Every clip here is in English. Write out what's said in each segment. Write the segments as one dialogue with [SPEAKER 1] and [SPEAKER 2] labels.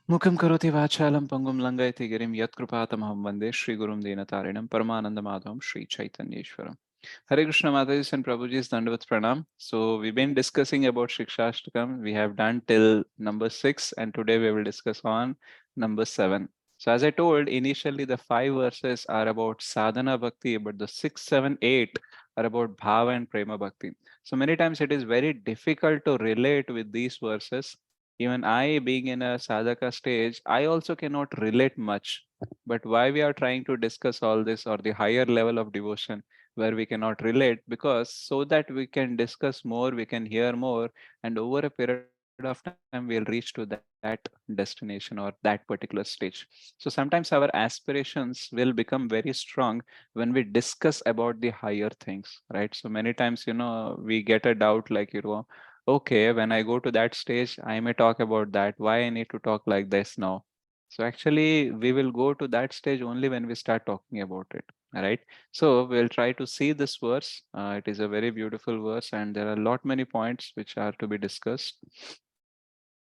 [SPEAKER 1] Mukam karoti vachalam pangum langayati girim yatkrupathamaham vande Shri Gurum Dinatarinam Paramananda Shri Chaitanyeshwaram. Hare Krishna Mataji and Prabhuji's Dandavat Pranam. So we've been discussing about Shikshashtakam. We have done till number 6 and today we will discuss on number 7. So as I told, initially the 5 verses are about sadhana bhakti, but the 6, 7, 8 are about bhava and prema bhakti. So many times it is very difficult to relate with these verses. Even I, being in a sadhaka stage, I also cannot relate much. But why we are trying to discuss all this or the higher level of devotion where we cannot relate, because so that we can discuss more, we can hear more, and over a period of time we'll reach to that destination or that particular stage. So sometimes our aspirations will become very strong when we discuss about the higher things, right? So many times, we get a doubt like, okay, when I go to that stage, I may talk about that. Why I need to talk like this now? So actually, we will go to that stage only when we start talking about it. Right. So we'll try to see this verse. It is a very beautiful verse, and there are a lot many points which are to be discussed.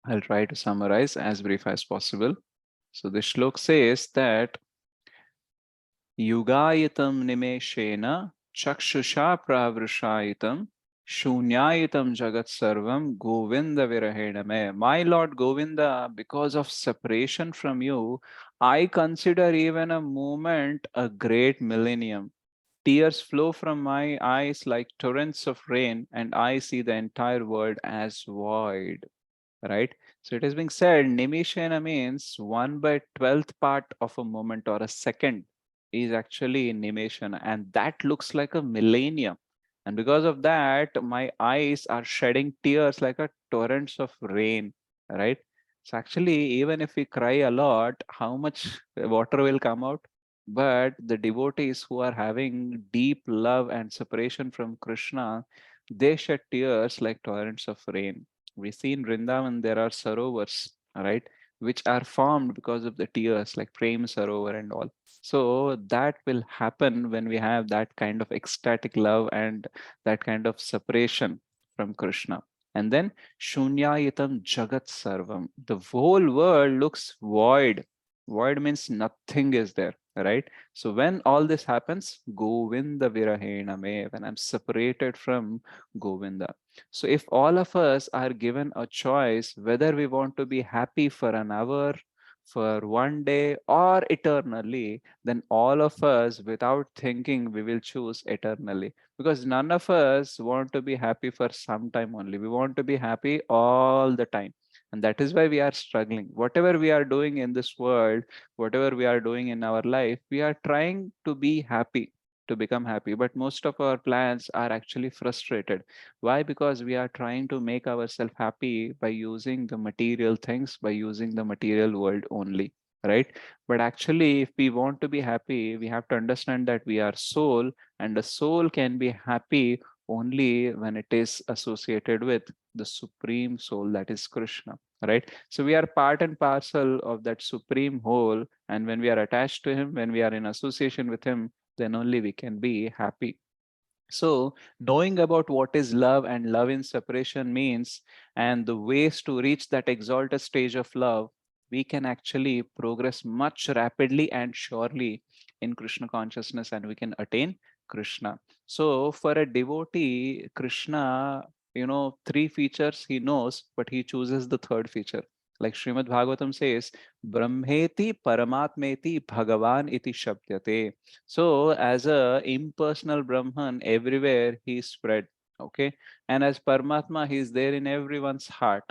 [SPEAKER 1] I'll try to summarize as brief as possible. So the shlok says that युगायितं निमेषेण चक्षुषा प्रावृषायितं शून्यायितं jagat sarvam govinda virahena me. My Lord Govinda, because of separation from you, I consider even a moment a great millennium. Tears flow from my eyes like torrents of rain, and I see the entire world as void. Right? So it is being said, Nimishena means 1 by 12th part of a moment or a second is actually Nimeshana, and that looks like a millennium. And because of that, my eyes are shedding tears like a torrents of rain, right? So actually, even if we cry a lot, how much water will come out? But the devotees who are having deep love and separation from Krishna, they shed tears like torrents of rain. We see in Vrindavan there are sarovars, right, which are formed because of the tears, like Prem Sarovar and all. So that will happen when we have that kind of ecstatic love and that kind of separation from Krishna. And then Shunyayitam Jagat Sarvam. The whole world looks void. Void means nothing is there, right? So when all this happens, Govinda Virahena me, when I'm separated from Govinda. So if all of us are given a choice whether we want to be happy for an hour, for one day, or eternally, then all of us, without thinking, we will choose eternally. Because none of us want to be happy for some time only. We want to be happy all the time. And that is why we are struggling. Whatever we are doing in this world, whatever we are doing in our life, we are trying to be happy, to become happy. But most of our plans are actually frustrated. Why? Because we are trying to make ourselves happy by using the material things, by using the material world only, right? But actually, if we want to be happy, we have to understand that we are soul, and the soul can be happy only when it is associated with the supreme soul, that is Krishna, right? So we are part and parcel of that supreme whole, and when we are attached to him, when we are in association with him, then only we can be happy. So, knowing about what is love and love in separation means, and the ways to reach that exalted stage of love, we can actually progress much rapidly and surely in Krishna consciousness, and we can attain Krishna. So, for a devotee, Krishna, three features he knows, but he chooses the third feature. Like Srimad Bhagavatam says, Brahmeti Paramatmeti Bhagavan iti Shabdyate. So, as a impersonal Brahman, everywhere he is spread. Okay. And as Paramatma, he is there in everyone's heart.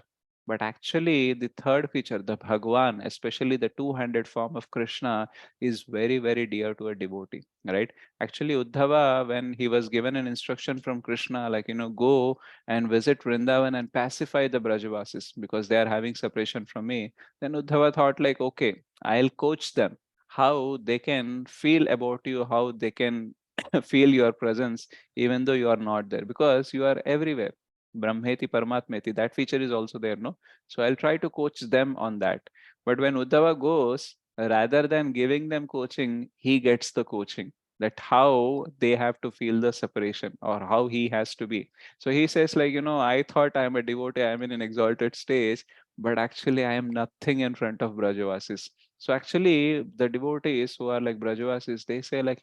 [SPEAKER 1] But actually, the third feature, the Bhagwan, especially the two-handed form of Krishna, is very, very dear to a devotee, right? Actually, Uddhava, when he was given an instruction from Krishna, like, go and visit Vrindavan and pacify the Brajavasis because they are having separation from me, then Uddhava thought, like, okay, I'll coach them how they can feel about you, how they can feel your presence, even though you are not there, because you are everywhere. Brahmeti Paramatmeti, that feature is also there, no? So I'll try to coach them on that. But when Uddhava goes, rather than giving them coaching, he gets the coaching that how they have to feel the separation or how he has to be. So he says, like, I thought I'm a devotee, I'm in an exalted stage, but actually I am nothing in front of Brajavasis. So actually, the devotees who are like Brajavasis, they say like,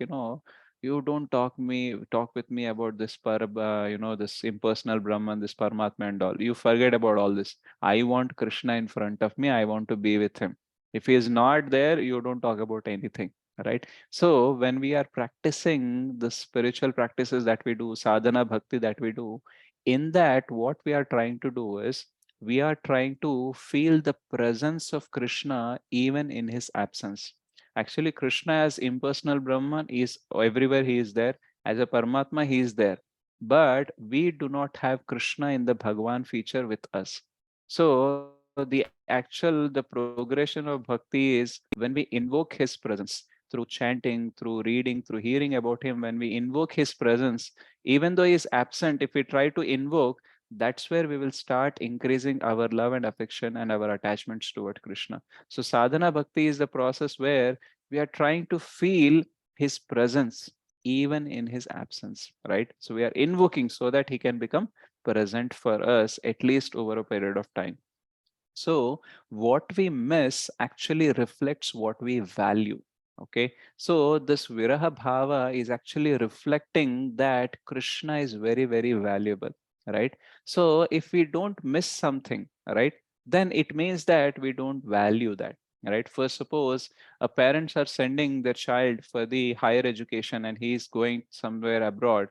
[SPEAKER 1] you don't talk with me about this this impersonal Brahman, this Paramatma and all. You forget about all this. I want Krishna in front of me. I want to be with him. If he is not there, you don't talk about anything, right? So when we are practicing the spiritual practices that we do, sadhana bhakti that we do, in that what we are trying to do is we are trying to feel the presence of Krishna even in his absence. Actually, Krishna as impersonal Brahman is everywhere, he is there. As a Paramatma, he is there. But we do not have Krishna in the Bhagwan feature with us. So the progression of bhakti is when we invoke his presence through chanting, through reading, through hearing about him, when we invoke his presence, even though he is absent, if we try to invoke, that's where we will start increasing our love and affection and our attachments toward Krishna. So sadhana bhakti is the process where we are trying to feel his presence even in his absence, right? So we are invoking so that he can become present for us at least over a period of time. So what we miss actually reflects what we value. Okay. So this Viraha Bhava is actually reflecting that Krishna is very, very valuable. Right. So if we don't miss something, right, then it means that we don't value that. Right. First, suppose parents are sending their child for the higher education and he is going somewhere abroad,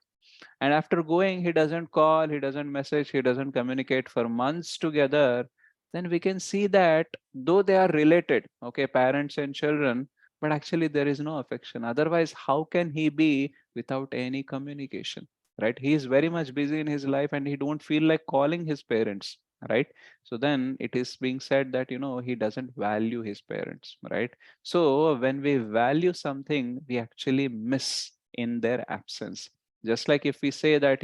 [SPEAKER 1] and after going, he doesn't call, he doesn't message, he doesn't communicate for months together. Then we can see that though they are related, okay, parents and children, but actually there is no affection. Otherwise, how can he be without any communication? Right? He is very much busy in his life and he don't feel like calling his parents. Right? So then it is being said that he doesn't value his parents, right? So when we value something, we actually miss in their absence. Just like if we say that,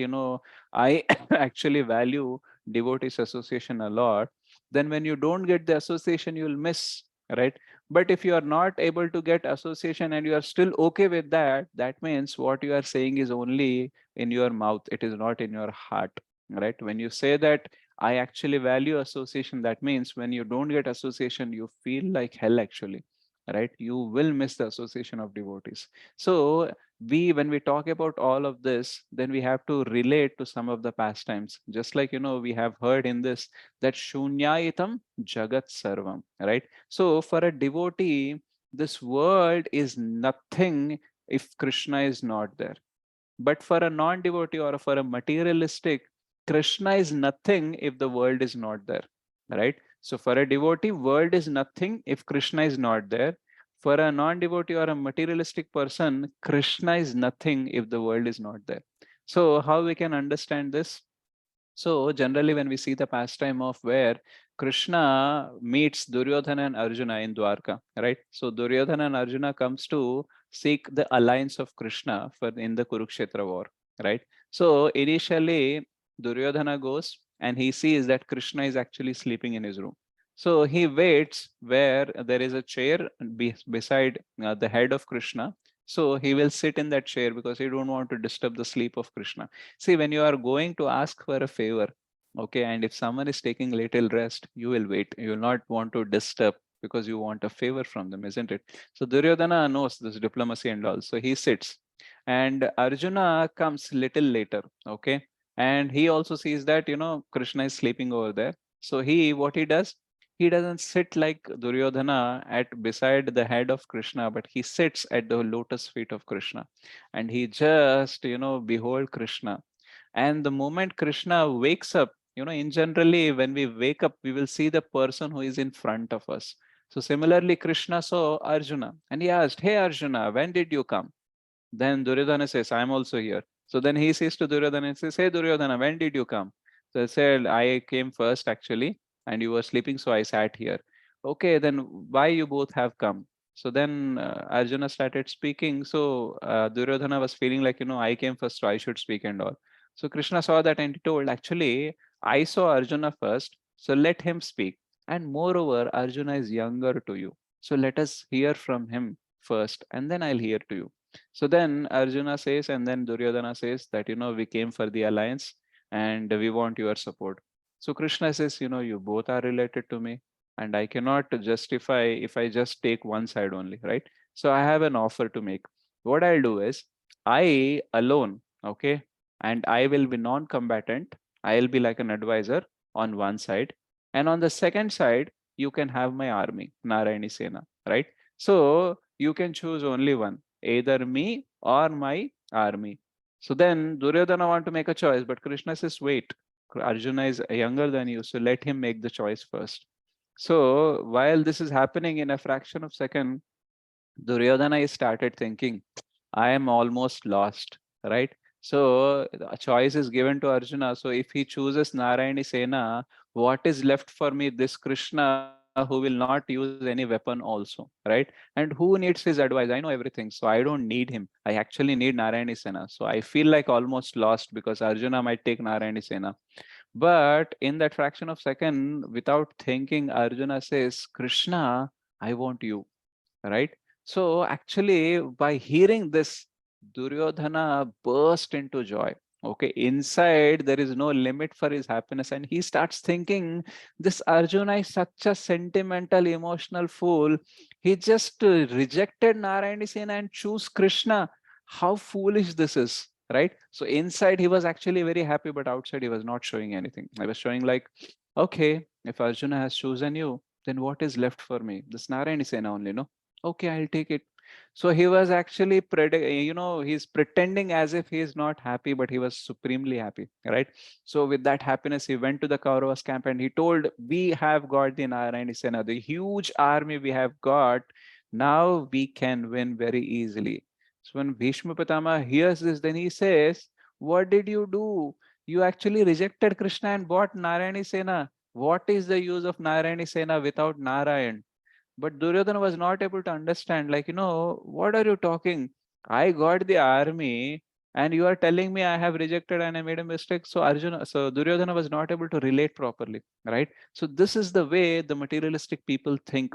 [SPEAKER 1] I actually value devotees association a lot, then when you don't get the association, you'll miss, right? But if you are not able to get association and you are still okay with that, that means what you are saying is only in your mouth, it is not in your heart, right? When you say that I actually value association, that means when you don't get association, you feel like hell actually, right? You will miss the association of devotees. So when we talk about all of this, then we have to relate to some of the pastimes. Just like we have heard in this that shunyayitam jagat sarvam, right? So for a devotee, this world is nothing if Krishna is not there. But for a non-devotee or for a materialistic, Krishna is nothing if the world is not there, right? So for a devotee, world is nothing if Krishna is not there. For a non-devotee or a materialistic person, Krishna is nothing if the world is not there. So how we can understand this? So generally, when we see the pastime of where Krishna meets Duryodhana and Arjuna in Dwarka, right? So Duryodhana and Arjuna comes to seek the alliance of Krishna for in the Kurukshetra war, right? So initially, Duryodhana goes and he sees that Krishna is actually sleeping in his room. So he waits where there is a chair beside the head of Krishna. So he will sit in that chair because he don't want to disturb the sleep of Krishna. See, when you are going to ask for a favor, okay, and if someone is taking little rest, you will wait. You will not want to disturb because you want a favor from them, isn't it? So Duryodhana knows this diplomacy and all. So he sits. And Arjuna comes little later, okay? And he also sees that, Krishna is sleeping over there. So what he does, he doesn't sit like Duryodhana at beside the head of Krishna, but he sits at the lotus feet of Krishna and he just behold Krishna. And the moment Krishna wakes up, in generally when we wake up we will see the person who is in front of us. So similarly Krishna saw Arjuna and he asked, hey Arjuna, when did you come? Then Duryodhana says, I'm also here. So then he says to Duryodhana and says, hey Duryodhana, when did you come? So he said, I came first actually, and you were sleeping, so I sat here. Okay, then why you both have come? So then Arjuna started speaking. So Duryodhana was feeling like, I came first, so I should speak and all. So Krishna saw that and he told, actually, I saw Arjuna first, so let him speak. And moreover, Arjuna is younger to you. So let us hear from him first, and then I'll hear to you. So then Arjuna says, and then Duryodhana says that, we came for the alliance and we want your support. So Krishna says, you both are related to me, and I cannot justify if I just take one side only, right? So I have an offer to make. What I'll do is, I alone, okay, and I will be non-combatant. I'll be like an advisor on one side, and on the second side, you can have my army, Narayani Sena, right? So you can choose only one, either me or my army. So then Duryodhana want to make a choice, but Krishna says, wait, Arjuna is younger than you, so let him make the choice first. So while this is happening in a fraction of second, Duryodhana started thinking, I am almost lost, right? So a choice is given to Arjuna. So if he chooses Narayani Sena, what is left for me? This Krishna who will not use any weapon also, right? And who needs his advice? I know everything, so I don't need him. I actually need Narayani Sena. So I feel like almost lost because Arjuna might take Narayani Sena. But in that fraction of second, without thinking, Arjuna says, Krishna, I want you, right? So actually, by hearing this, Duryodhana burst into joy. Okay, inside there is no limit for his happiness, and he starts thinking, this Arjuna is such a sentimental, emotional fool. He just rejected Narayani Sena and choose Krishna. How foolish this is, right? So inside he was actually very happy, but outside he was not showing anything. I was showing like, okay, if Arjuna has chosen you, then what is left for me? This Narayani Sena only, no? Okay, I'll take it. So he was actually he's pretending as if he is not happy, but he was supremely happy, right? So with that happiness, he went to the Kauravas camp and he told, we have got the Narayani Sena, the huge army we have got. Now we can win very easily. So when Bhishma Pitama hears this, then he says, what did you do? You actually rejected Krishna and bought Narayani Sena. What is the use of Narayani Sena without Narayan? But Duryodhana was not able to understand, like, what are you talking? I got the army and you are telling me I have rejected and I made a mistake. So Duryodhana was not able to relate properly, right? So this is the way the materialistic people think.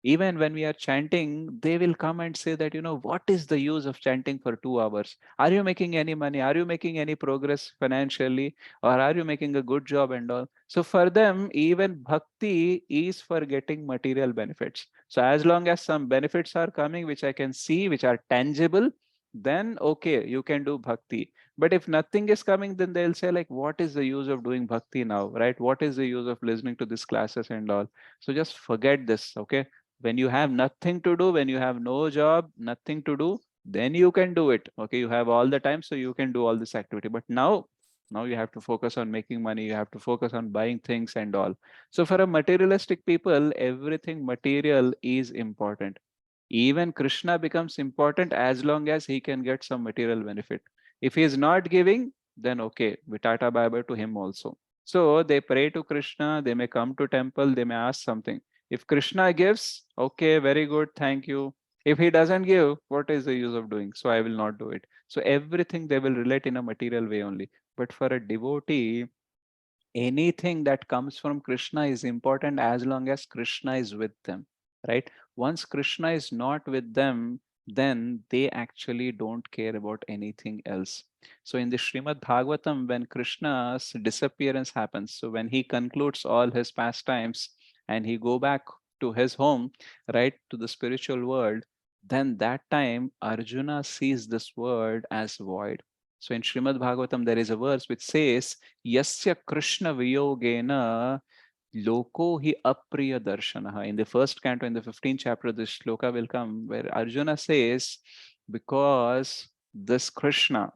[SPEAKER 1] Even when we are chanting, they will come and say that, what is the use of chanting for 2 hours? Are you making any money? Are you making any progress financially? Or are you making a good job and all? So for them, even bhakti is for getting material benefits. So as long as some benefits are coming, which I can see, which are tangible, then okay, you can do bhakti. But if nothing is coming, then they'll say like, what is the use of doing bhakti now, right? What is the use of listening to these classes and all? So just forget this, okay? When you have nothing to do, when you have no job, nothing to do, then you can do it. Okay, you have all the time, so you can do all this activity. But now you have to focus on making money, you have to focus on buying things and all. So for a materialistic people, everything material is important. Even Krishna becomes important as long as he can get some material benefit. If he is not giving, then okay, we tata bye bye to him also. So they pray to Krishna, they may come to temple, they may ask something. If Krishna gives, okay, very good, thank you. If he doesn't give, what is the use of doing? So I will not do it. So everything they will relate in a material way only. But for a devotee, anything that comes from Krishna is important as long as Krishna is with them, right? Once Krishna is not with them, then they actually don't care about anything else. So in the Srimad Bhagavatam, when Krishna's disappearance happens, so when he concludes all his pastimes and he go back to his home, right, to the spiritual world, then that time Arjuna sees this world as void. So in Srimad Bhagavatam, there is a verse which says, Yasya Krishna Viyogena Loko hi apriya darshanaha. In the first canto, in the 15th chapter, this shloka will come where Arjuna says, because this Krishna,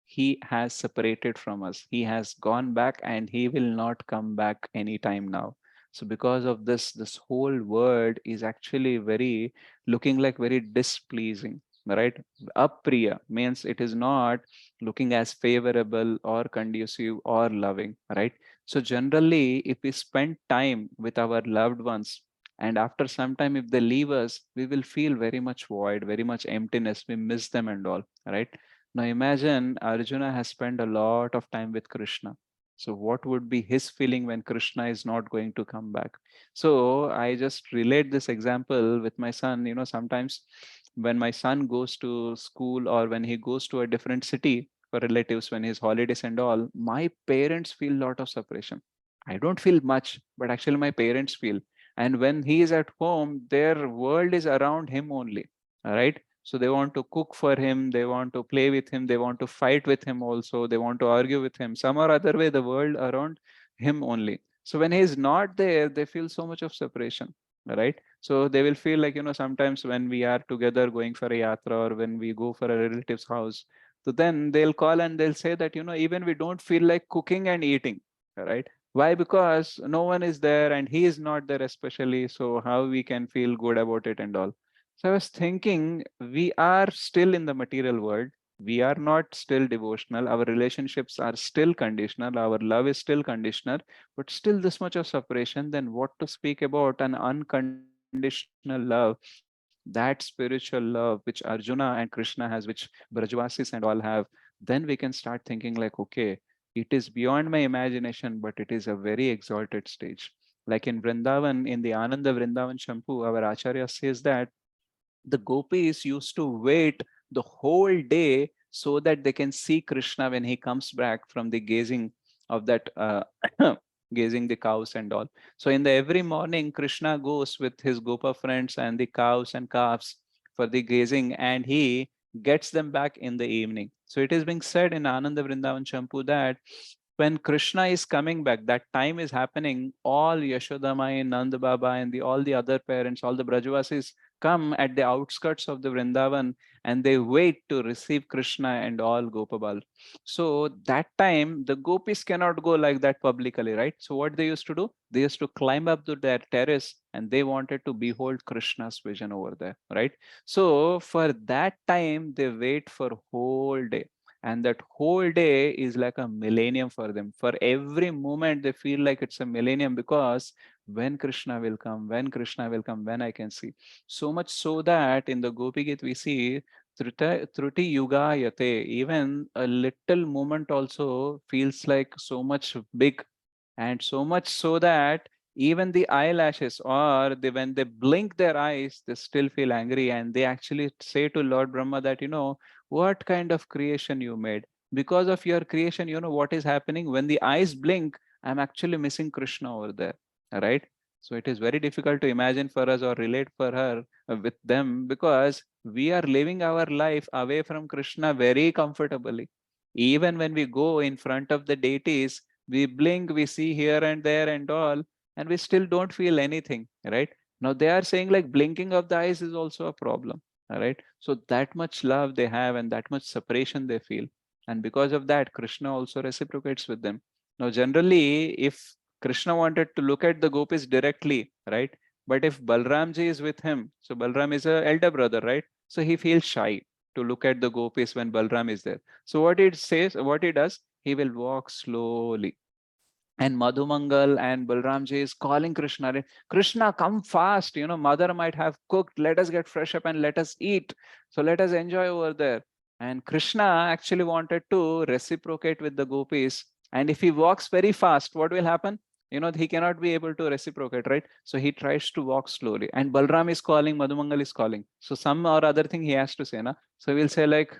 [SPEAKER 1] he has separated from us. He has gone back and he will not come back anytime now. So because of this, this whole world is actually very looking like very displeasing, right? Apriya means it is not looking as favorable or conducive or loving, right? So generally, if we spend time with our loved ones, and after some time, if they leave us, we will feel very much void, very much emptiness. We miss them and all, right? Now imagine Arjuna has spent a lot of time with Krishna. So what would be his feeling when Krishna is not going to come back? So I just relate this example with my son. Sometimes when my son goes to school or when he goes to a different city for relatives, when his holidays and all, my parents feel a lot of separation. I don't feel much, but actually my parents feel. And when he is at home, their world is around him only. All right. So they want to cook for him, they want to play with him, they want to fight with him also, they want to argue with him. Some or other way, the world around him only. So when he is not there, they feel so much of separation. All right. So they will feel like, sometimes when we are together going for a yatra or when we go for a relative's house, so then they'll call and they'll say that, even we don't feel like cooking and eating. All right. Why? Because no one is there and he is not there, especially. So, how we can feel good about it and all. So, I was thinking we are still in the material world. We are not still devotional. Our relationships are still conditional. Our love is still conditional, but still this much of separation. Then, what to speak about an unconditional love? That spiritual love which Arjuna and Krishna has, which Brajvasis and all have. Then we can start thinking like, okay, it is beyond my imagination, but it is a very exalted stage. Like in Vrindavan, in the Ananda Vrindavan Shampu, our Acharya says that the gopis used to wait the whole day so that they can see Krishna when he comes back from the gazing of that gazing the cows and all. So in the every morning, Krishna goes with his gopa friends and the cows and calves for the gazing, and he gets them back in the evening. So it is being said in Ananda Vrindavan Champu that when Krishna is coming back, that time is happening, all Yashodamai, Nand Baba, and all the other parents, all the Brajavasis come at the outskirts of the Vrindavan and they wait to receive Krishna and all Gopabal. So that time the gopis cannot go like that publicly, right? So what they used to do? They used to climb up to their terrace and they wanted to behold Krishna's vision over there, right? So for that time they wait for whole day, and that whole day is like a millennium for them. For every moment they feel like it's a millennium, because when Krishna will come, when Krishna will come, when I can see. So much so that in the Gopi Gita we see Truti Yuga Yate, even a little moment also feels like so much big, and so much so that even the eyelashes, or when they blink their eyes, they still feel angry, and they actually say to Lord Brahma that, what kind of creation you made? Because of your creation, what is happening when the eyes blink? I'm actually missing Krishna over there, right? So it is very difficult to imagine for us or relate for her with them, because we are living our life away from Krishna very comfortably. Even when we go in front of the deities, we blink, we see here and there and all, and we still don't feel anything, right? Now they are saying like blinking of the eyes is also a problem, all right? So that much love they have and that much separation they feel, and because of that Krishna also reciprocates with them. Now generally, if Krishna wanted to look at the gopis directly, right? But if Balramji is with him, so Balram is a elder brother, right? So he feels shy to look at the gopis when Balram is there. So what it says, what he does, he will walk slowly, and Madhumangal and Balramji is calling Krishna, Krishna, come fast. Mother might have cooked. Let us get fresh up and let us eat. So let us enjoy over there. And Krishna actually wanted to reciprocate with the gopis. And if he walks very fast, what will happen? He cannot be able to reciprocate, right? So he tries to walk slowly. And Balram is calling, Madhumangal is calling. So some or other thing he has to say, na? So we'll say like,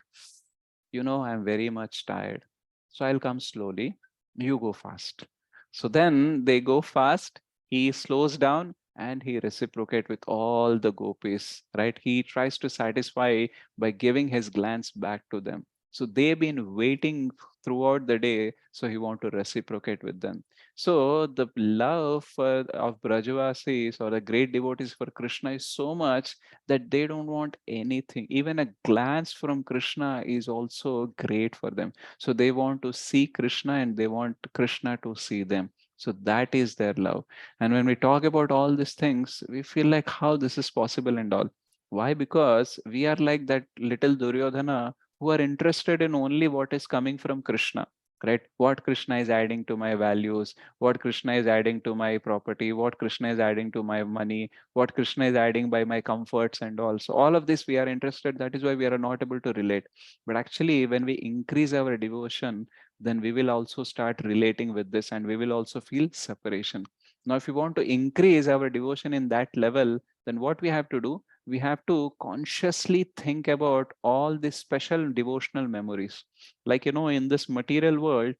[SPEAKER 1] I'm very much tired. So I'll come slowly. You go fast. So then they go fast. He slows down and he reciprocate with all the gopis, right? He tries to satisfy by giving his glance back to them. So they've been waiting throughout the day. So he want to reciprocate with them. So the love of Brajavasis or the great devotees for Krishna is so much that they don't want anything. Even a glance from Krishna is also great for them. So they want to see Krishna and they want Krishna to see them. So that is their love. And when we talk about all these things, we feel like how this is possible and all. Why? Because we are like that little Duryodhana who are interested in only what is coming from Krishna, right? What Krishna is adding to my values, what Krishna is adding to my property, what Krishna is adding to my money, what Krishna is adding by my comforts and all. So all of this we are interested. That is why we are not able to relate. But actually, when we increase our devotion, then we will also start relating with this and we will also feel separation. Now, if we want to increase our devotion in that level, then what we have to do? We have to consciously think about all these special devotional memories. Like, in this material world,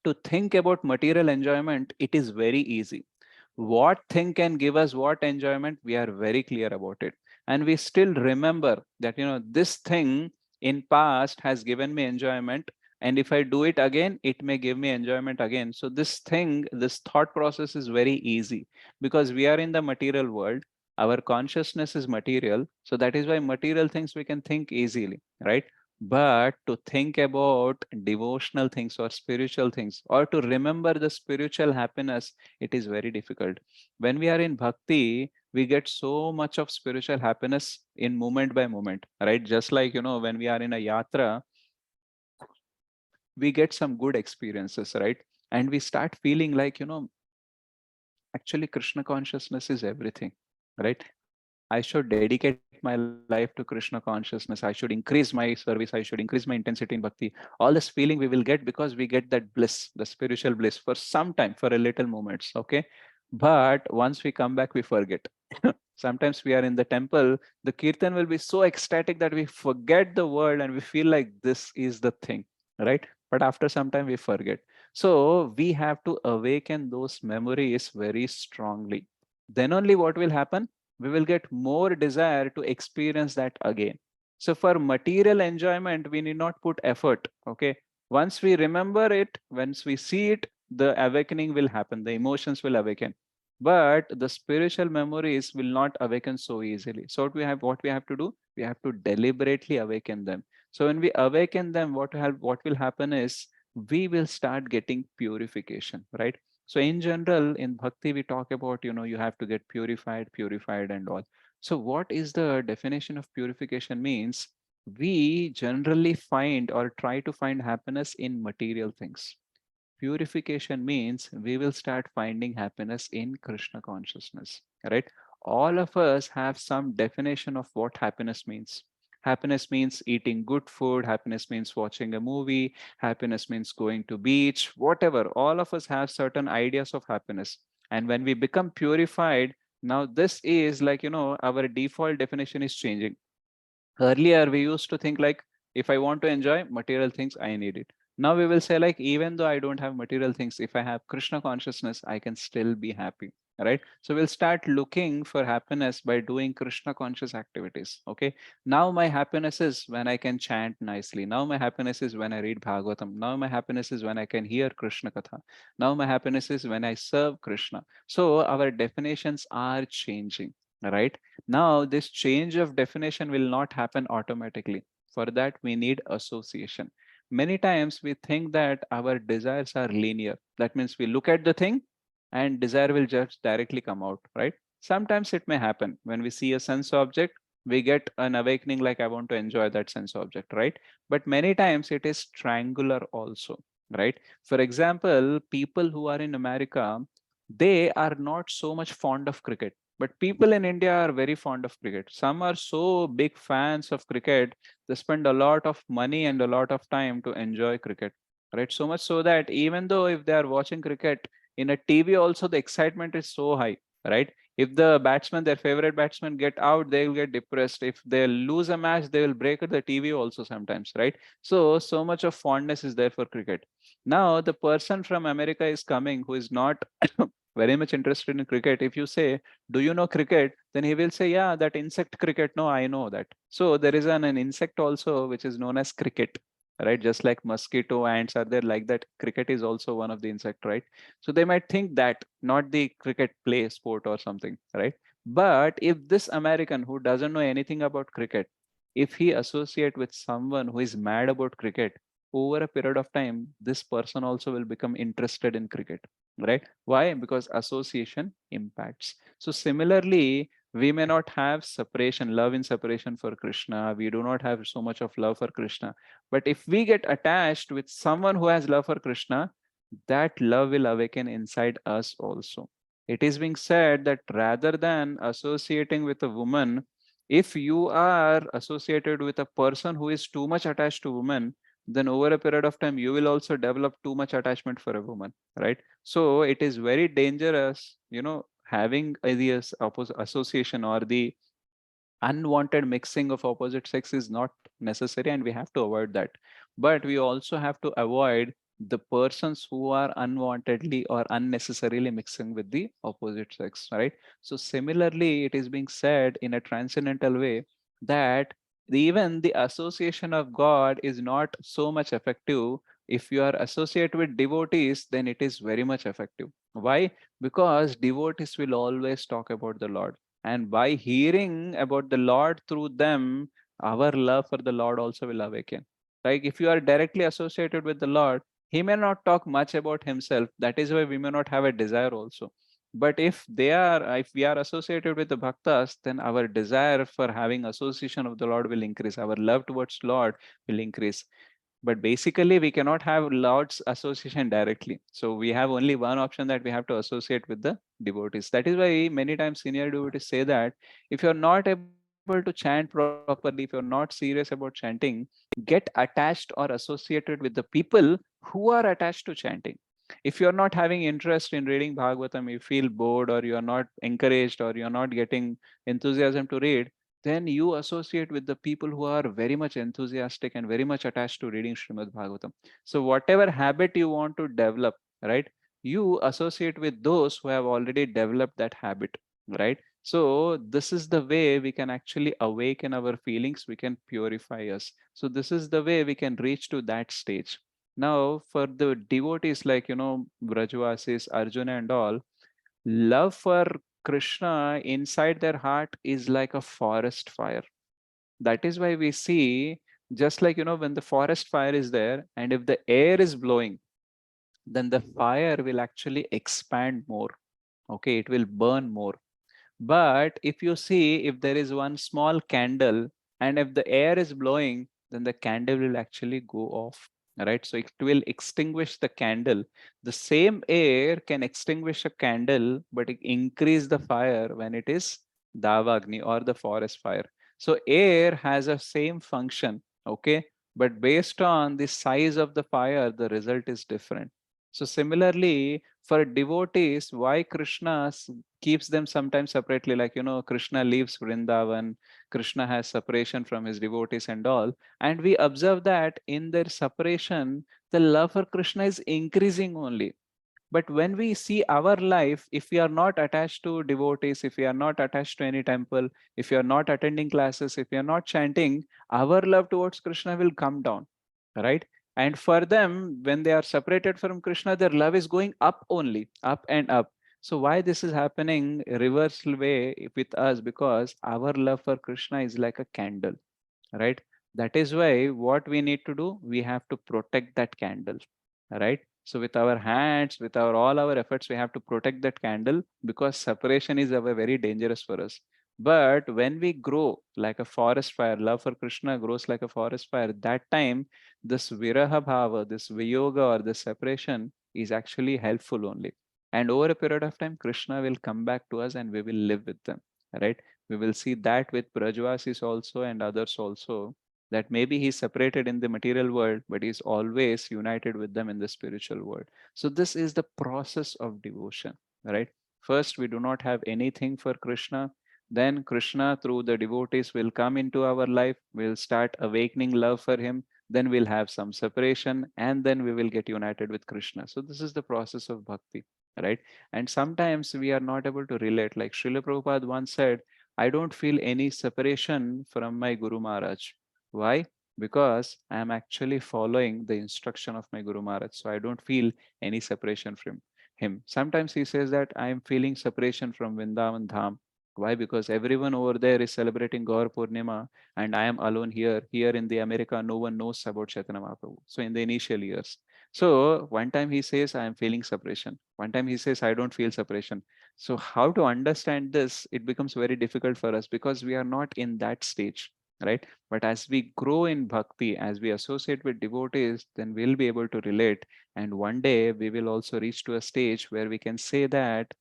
[SPEAKER 1] To think about material enjoyment, it is very easy. What thing can give us what enjoyment, we are very clear about it, and we still remember that this thing in past has given me enjoyment, and if I do it again it may give me enjoyment again. So this thing, this thought process is very easy, because we are in the material world. Our consciousness is material, so that is why material things we can think easily, right? But to think about devotional things or spiritual things, or to remember the spiritual happiness, it is very difficult. When we are in bhakti, we get so much of spiritual happiness in moment by moment, right? Just like when we are in a yatra, we get some good experiences, right? And we start feeling like actually Krishna consciousness is everything, right? I should dedicate my life to Krishna consciousness. I should increase my service. I should increase my intensity in bhakti. All this feeling we will get because we get that bliss, the spiritual bliss for some time, for a little moments. Okay. But once we come back, we forget. Sometimes we are in the temple, the kirtan will be so ecstatic that we forget the world and we feel like this is the thing, right? But after some time, we forget. So we have to awaken those memories very strongly. Then only what will happen? We will get more desire to experience that again. So for material enjoyment, we need not put effort. Okay. Once we remember it, once we see it, the awakening will happen, the emotions will awaken. But the spiritual memories will not awaken so easily. So what we have to do, we have to deliberately awaken them. So when we awaken them, what will happen is we will start getting purification, right? So in general, in bhakti, we talk about, you have to get purified and all. So what is the definition of purification means? We generally find or try to find happiness in material things. Purification means we will start finding happiness in Krishna consciousness, right? All of us have some definition of what happiness means. Happiness means eating good food. Happiness means watching a movie. Happiness means going to beach, whatever. All of us have certain ideas of happiness. And when we become purified, now this is like, our default definition is changing. Earlier we used to think like, if I want to enjoy material things, I need it. Now we will say like, even though I don't have material things, if I have Krishna consciousness, I can still be happy, right? So we'll start looking for happiness by doing Krishna conscious activities. Okay. Now my happiness is when I can chant nicely. Now my happiness is when I read Bhagavatam. Now my happiness is when I can hear Krishna Katha. Now my happiness is when I serve Krishna. So our definitions are changing, right? Now, this change of definition will not happen automatically. For that, we need association. Many times we think that our desires are linear. That means we look at the thing and desire will just directly come out, right? Sometimes it may happen when we see a sense object, we get an awakening like I want to enjoy that sense object, right? But many times it is triangular also, right? For example, people who are in America, they are not so much fond of cricket, but people in India are very fond of cricket. Some are so big fans of cricket, they spend a lot of money and a lot of time to enjoy cricket, right? So much so that even though if they are watching cricket in a TV, also the excitement is so high, right? If the batsman, their favorite batsman, get out, they will get depressed. If they lose a match, they will break the TV also sometimes, right? So much of fondness is there for cricket. Now, the person from America is coming who is not very much interested in cricket. If you say, do you know cricket? Then he will say, yeah, that insect cricket. No, I know that. So there is an insect also which is known as cricket, right? Just like mosquito, ants are there, like that. Cricket is also one of the insect, right? So they might think that, not the cricket play sport or something, right? But if this American who doesn't know anything about cricket, if he associate with someone who is mad about cricket, over a period of time, this person also will become interested in cricket, right? Why? Because association impacts. So similarly, we may not have separation, love in separation for Krishna. We do not have so much of love for Krishna. But if we get attached with someone who has love for Krishna, that love will awaken inside us also. It is being said that rather than associating with a woman, if you are associated with a person who is too much attached to woman, then over a period of time, you will also develop too much attachment for a woman, right? So it is very dangerous, having the association or the unwanted mixing of opposite sex is not necessary, and we have to avoid that. But we also have to avoid the persons who are unwantedly or unnecessarily mixing with the opposite sex, right? So similarly, it is being said in a transcendental way that even the association of God is not so much effective. If you are associated with devotees, then it is very much effective. Why? Because devotees will always talk about the Lord, and by hearing about the Lord through them, our love for the Lord also will awaken. Like if you are directly associated with the Lord, he may not talk much about himself. That is why we may not have a desire also. But if we are associated with the bhaktas, then our desire for having association of the Lord will increase. Our love towards Lord will increase. But basically, we cannot have Lord's association directly. So we have only one option, that we have to associate with the devotees. That is why many times senior devotees say that if you're not able to chant properly, if you're not serious about chanting, get attached or associated with the people who are attached to chanting. If you're not having interest in reading Bhagavatam, you feel bored, or you're not encouraged, or you're not getting enthusiasm to read, then you associate with the people who are very much enthusiastic and very much attached to reading Srimad Bhagavatam. So whatever habit you want to develop, right, you associate with those who have already developed that habit, right? So this is the way we can actually awaken our feelings, we can purify us. So this is the way we can reach to that stage. Now, for the devotees like, Brajvasis, Arjuna and all, love for Krishna inside their heart is like a forest fire. That is why we see, just like, when the forest fire is there, and if the air is blowing, then the fire will actually expand more. Okay, it will burn more. But if you see, if there is one small candle and if the air is blowing, then the candle will actually go off. Right. So it will extinguish the candle. The same air can extinguish a candle, but it increase the fire when it is Davagni or the forest fire. So air has a same function. Okay. But based on the size of the fire, the result is different. So similarly, for devotees, why Krishna keeps them sometimes separately, like, Krishna leaves Vrindavan, Krishna has separation from his devotees and all, and we observe that in their separation the love for Krishna is increasing only. But when we see our life, if we are not attached to devotees, if we are not attached to any temple, if you are not attending classes, if you are not chanting, our love towards Krishna will come down, right? And for them, when they are separated from Krishna, their love is going up only, up and up. So why this is happening reversal way with us? Because our love for Krishna is like a candle, right? That is why what we need to do, we have to protect that candle, right? So with our hands, with our all our efforts, we have to protect that candle, because separation is ever very dangerous for us. But when we grow like a forest fire, love for Krishna grows like a forest fire, that time this viraha bhava, this viyoga or this separation is actually helpful only. And over a period of time, Krishna will come back to us and we will live with them, right? We will see that with Brajvasis also and others also, that maybe he's separated in the material world, but he's always united with them in the spiritual world. So this is the process of devotion, right? First, we do not have anything for Krishna. Then Krishna, through the devotees, will come into our life. We'll start awakening love for him. Then we'll have some separation, and then we will get united with Krishna. So this is the process of bhakti, right? And sometimes we are not able to relate. Like Srila Prabhupada once said, I don't feel any separation from my Guru Maharaj. Why? Because I am actually following the instruction of my Guru Maharaj. So I don't feel any separation from him. Sometimes he says that I am feeling separation from Vrindavan Dham. Why? Because everyone over there is celebrating Gaur Purnima and I am alone here. Here in the America, no one knows about Chaitanya Mahaprabhu. So in the initial years. So one time he says I am feeling separation. One time he says I don't feel separation. So how to understand this? It becomes very difficult for us because we are not in that stage, right? But as we grow in bhakti, as we associate with devotees, then we'll be able to relate. And one day we will also reach to a stage where we can say that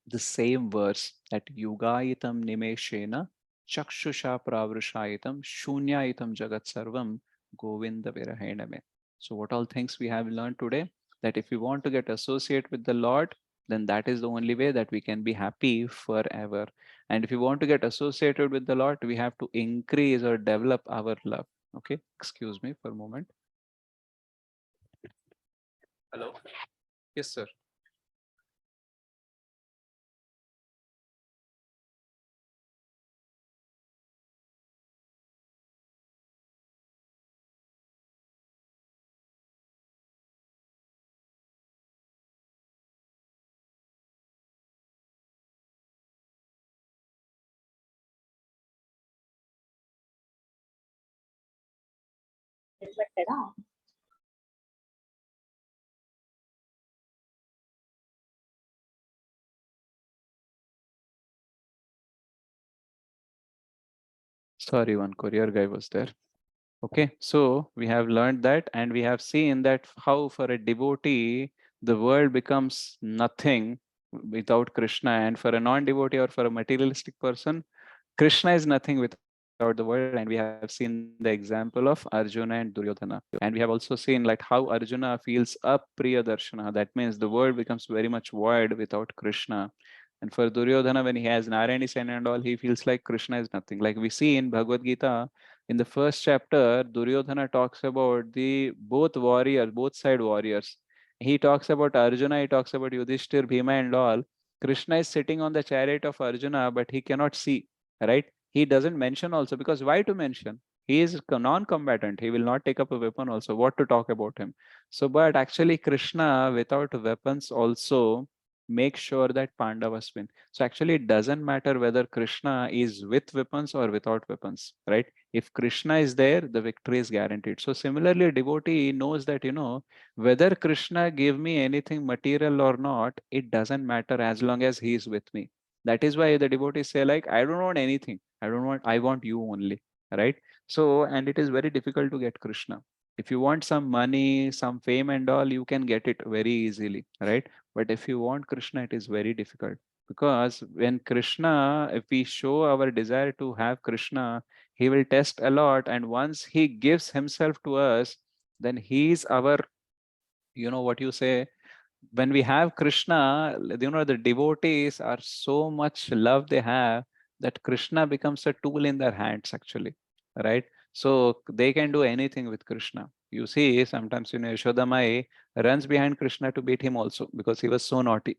[SPEAKER 1] the same verse, that Yugayitam Nimeshena Chakshusha Pravrushayitam Shunyayitam Jagat Sarvam Govinda Virahename. So, what all things we have learned today? That if we want to get associate with the Lord, then that is the only way that we can be happy forever. And if we want to get associated with the Lord, we have to increase or develop our love. Okay, excuse me for a moment. Hello. Yes, sir. Sorry, one courier guy was there. Okay, so we have learned that, and we have seen that how for a devotee the world becomes nothing without Krishna, and for a non-devotee or for a materialistic person, Krishna is nothing without the world. And we have seen the example of Arjuna and Duryodhana. And we have also seen like how Arjuna feels apriya darshana. That means the world becomes very much void without Krishna. And for Duryodhana, when he has Narayani Sen and all, he feels like Krishna is nothing. Like we see in Bhagavad Gita, in the first chapter, Duryodhana talks about the both warriors, both side warriors. He talks about Arjuna, he talks about Yudhishthir, Bhima, and all. Krishna is sitting on the chariot of Arjuna, but he cannot see, right? He doesn't mention also, because why to mention? He is non-combatant. He will not take up a weapon also. What to talk about him? So, but actually, Krishna without weapons also make sure that Pandavas win. So actually, it doesn't matter whether Krishna is with weapons or without weapons, right? If Krishna is there, the victory is guaranteed. So similarly, a devotee knows that, whether Krishna give me anything material or not, it doesn't matter as long as he is with me. That is why the devotees say like, I don't want anything. I want you only, right? So, and it is very difficult to get Krishna. If you want some money, some fame and all, you can get it very easily, right? But if you want Krishna, it is very difficult, because when Krishna, if we show our desire to have Krishna, he will test a lot. And once he gives himself to us, then he is our, what you say, when we have Krishna, the devotees are so much love they have, that Krishna becomes a tool in their hands, actually, right? So they can do anything with Krishna. You see, sometimes, Yashoda Mai runs behind Krishna to beat him also, because he was so naughty.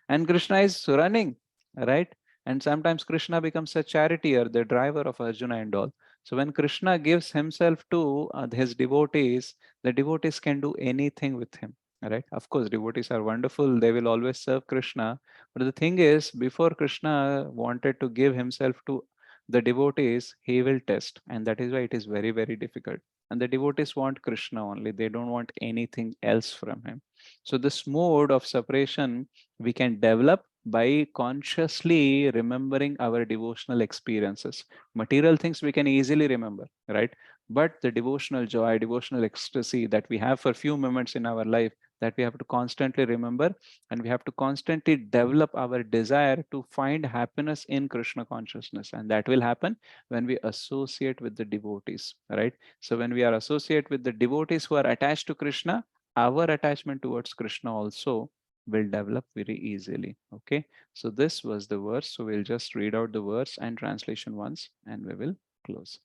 [SPEAKER 1] And Krishna is running, right? And sometimes Krishna becomes a charioteer, the driver of Arjuna and all. So when Krishna gives himself to his devotees, the devotees can do anything with him, right? Of course, devotees are wonderful. They will always serve Krishna. But the thing is, before Krishna wanted to give himself to the devotees, he will test. And that is why it is very, very difficult. And the devotees want Krishna only. They don't want anything else from him. So this mode of separation we can develop by consciously remembering our devotional experiences. Material things we can easily remember, right? But the devotional joy, devotional ecstasy that we have for few moments in our life, that we have to constantly remember, and we have to constantly develop our desire to find happiness in Krishna consciousness. And that will happen when we associate with the devotees, right? So when we are associate with the devotees who are attached to Krishna, our attachment towards Krishna also will develop very easily. Okay, so this was the verse. So we'll just read out the verse and translation once, and we will close.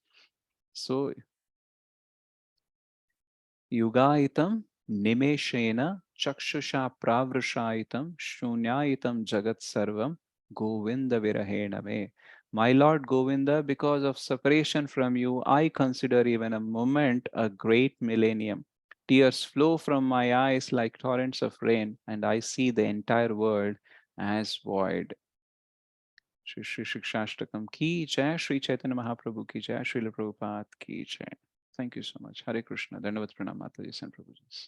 [SPEAKER 1] So युगायितं निमेषेण चक्षुषा प्रावृषायितं शून्यायितं jagat sarvam Govinda virahena me. My Lord Govinda, because of separation from you, I consider even a moment a great millennium. Tears flow from my eyes like torrents of rain, and I see the entire world as void. Shri Shri Shikshashtakam ki jai, Shri Chaitanya Mahaprabhu ki jai, Srila Prabhupada ki jai. Thank you so much. Hare Krishna. Dandavat Pranam Mataji and Prabhuji.